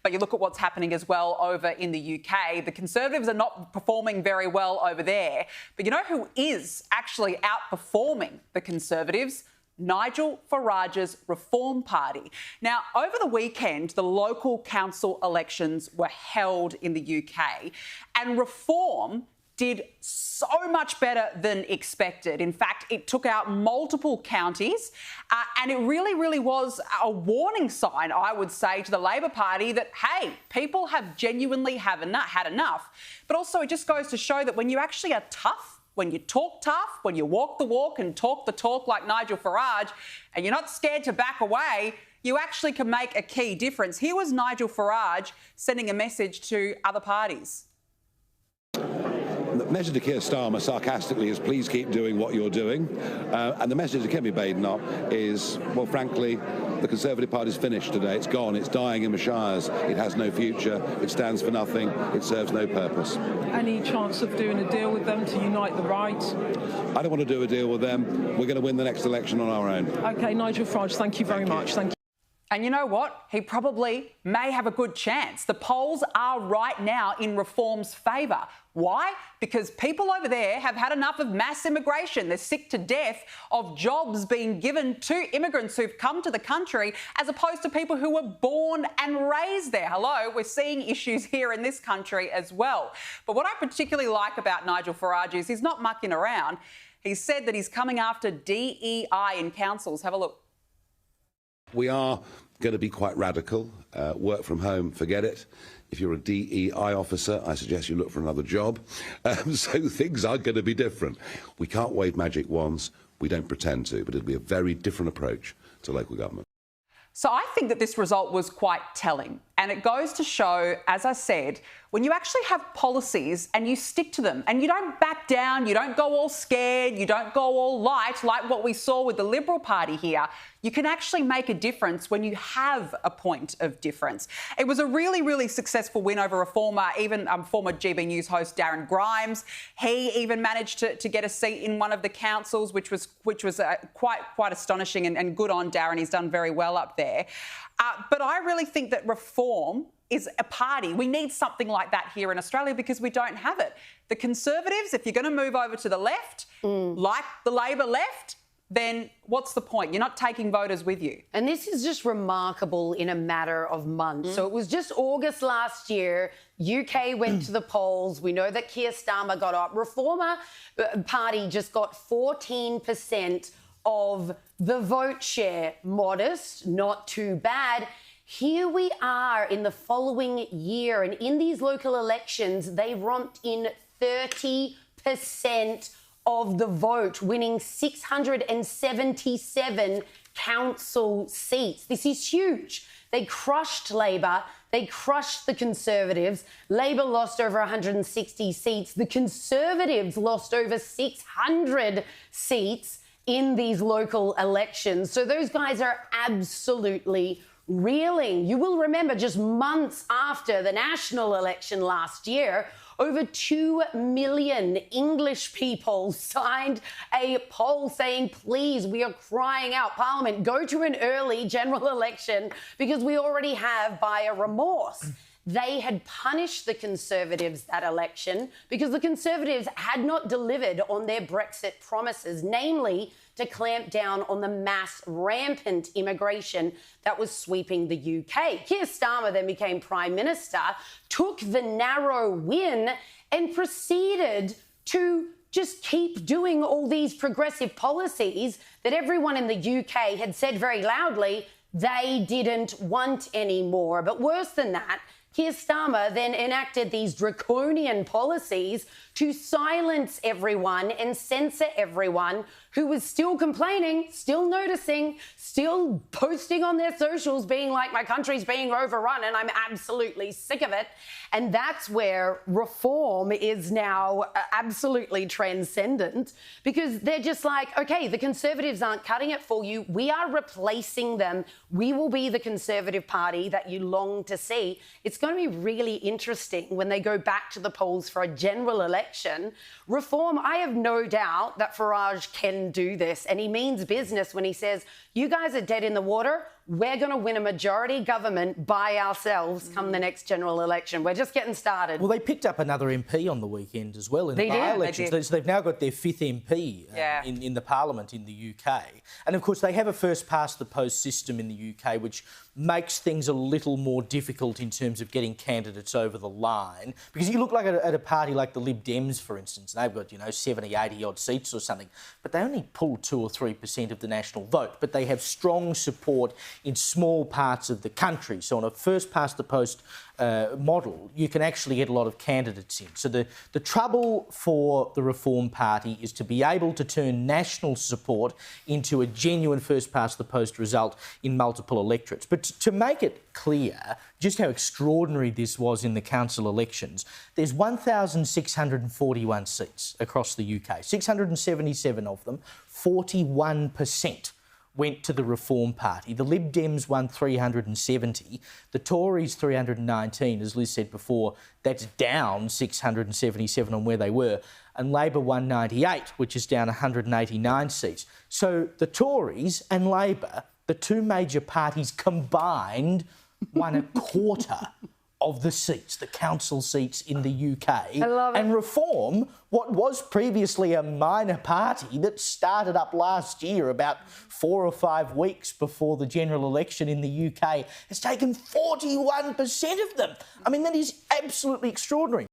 But you look at what's happening as well over in the UK. The Conservatives are not performing very well over there. But you know who is actually outperforming the Conservatives? Nigel Farage's Reform Party. Now, over the weekend, the local council elections were held in the UK, and Reform did so much better than expected. In fact, it took out multiple counties, and it really was a warning sign, I would say, to the Labor Party that, hey, people have genuinely had enough. But also it just goes to show that when you actually are tough, when you talk tough, when you walk the walk and talk the talk like Nigel Farage, and you're not scared to back away, you actually can make a key difference. Here was Nigel Farage sending a message to other parties. The message to Keir Starmer sarcastically is please keep doing what you're doing. And the message to Kemi Badenoch is, well, frankly, the Conservative Party's finished today. It's gone. It's dying in the shires. It has no future. It stands for nothing. It serves no purpose. Any chance of doing a deal with them to unite the right? I don't want to do a deal with them. We're going to win the next election on our own. OK, Nigel Farage, thank you very much. Thank you. And you know what? He probably may have a good chance. The polls are right now in Reform's favour. Why? Because people over there have had enough of mass immigration. They're sick to death of jobs being given to immigrants who've come to the country as opposed to people who were born and raised there. Hello, we're seeing issues here in this country as well. But what I particularly like about Nigel Farage is he's not mucking around. He's said that he's coming after DEI in councils. Have a look. We are going to be quite radical. Work from home, forget it. If you're a DEI officer, I suggest you look for another job. So things are going to be different. We can't wave magic wands. We don't pretend to, but it'll be a very different approach to local government. So I think that this result was quite telling. And it goes to show, as I said, when you actually have policies and you stick to them and you don't back down, you don't go all scared, you don't go all light like what we saw with the Liberal Party here, you can actually make a difference when you have a point of difference. It was a really successful win over Reformer, even former GB News host Darren Grimes. He even managed to get a seat in one of the councils, which was quite astonishing, and good on Darren. He's done very well up there. But I really think that Reform is a party. We need something like that here in Australia because we don't have it. The Conservatives, if you're going to move over to the left, like the Labor left, then what's the point? You're not taking voters with you. And this is just remarkable in a matter of months. So it was just August last year. UK went to the polls. We know that Keir Starmer got up. Reformer Party just got 14% of the vote share. Modest, not too bad. Here we are in the following year, and in these local elections, they romped in 30% of the vote, winning 677 council seats. This is huge. They crushed Labor. They crushed the Conservatives. Labor lost over 160 seats. The Conservatives lost over 600 seats in these local elections. So those guys are absolutely reeling. You will remember just months after the national election last year, over 2 million English people signed a poll saying, please, we are crying out, Parliament, go to an early general election because we already have buyer remorse. They had punished the Conservatives that election because the Conservatives had not delivered on their Brexit promises, namely to clamp down on the mass rampant immigration that was sweeping the UK. Keir Starmer then became Prime Minister, took the narrow win and proceeded to just keep doing all these progressive policies that everyone in the UK had said very loudly they didn't want anymore. But worse than that, Keir Starmer then enacted these draconian policies to silence everyone and censor everyone who was still complaining, still noticing, still posting on their socials being like, my country's being overrun and I'm absolutely sick of it. And that's where Reform is now absolutely transcendent, because they're just like, OK, the Conservatives aren't cutting it for you. We are replacing them. We will be the Conservative Party that you long to see. It's going to be really interesting when they go back to the polls for a general election. Reform, I have no doubt that Farage can do this, and he means business when he says, you guys are dead in the water. we're going to win a majority government by ourselves come the next general election. We're just getting started. Well, they picked up another MP on the weekend as well in the They did. by-elections. So they've now got their 5th MP in the Parliament in the UK. And, of course, they have a first-past-the-post system in the UK, which makes things a little more difficult in terms of getting candidates over the line. Because you look like at a party like the Lib Dems, for instance, they've got, 70, 80-odd seats or something, but they only pull 2 or 3% of the national vote. But they have strong support in small parts of the country. So on a first-past-the-post model, you can actually get a lot of candidates in. So the trouble for the Reform Party is to be able to turn national support into a genuine first-past-the-post result in multiple electorates. But to make it clear just how extraordinary this was in the council elections, there's 1,641 seats across the UK, 677 of them, 41% went to the Reform Party. The Lib Dems won 370, the Tories 319, as Liz said before, that's down 677 on where they were, and Labor 198, which is down 189 seats. So the Tories and Labor, the two major parties combined, won a quarter of the seats, the council seats in the UK. I love it. And Reform, what was previously a minor party that started up last year, about 4 or 5 weeks before the general election in the UK, has taken 41% of them. I mean, that is absolutely extraordinary.